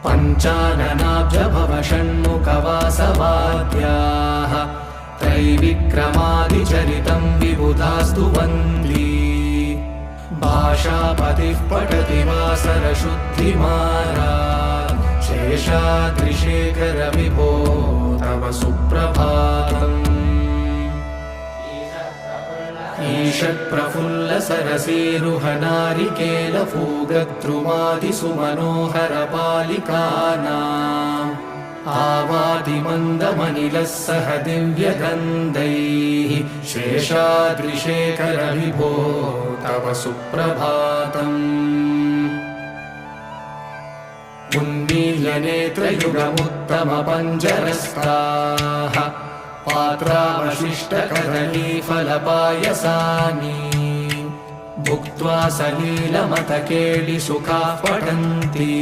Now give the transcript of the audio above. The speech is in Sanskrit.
पञ्चाननाब्जभव षण्मुखवासवाद्याः त्रैविक्रमादिचरितं विबुधास्तु वन्दी भाषापतिः पठति वासरशुद्धिमारात् शेषाद्रिशेखर विभो तव सुप्रभातम् ईषत्प्रफुल्लसरसीरुहनारिकेलफूगद्रुमादिसुमनोहरपालिकानाम् आवादिमन्दमनिलः सह दिव्यगन्धैः शेषाद्रिशेखर विभो तव सुप्रभातम् उन्मील्यनेत्रयुगमुत्तमपञ्जरस्ताः पात्रावशिष्टकदलीफलपायसानि भुक्त्वा सलीलमतकेलिसुखाः पठन्ति।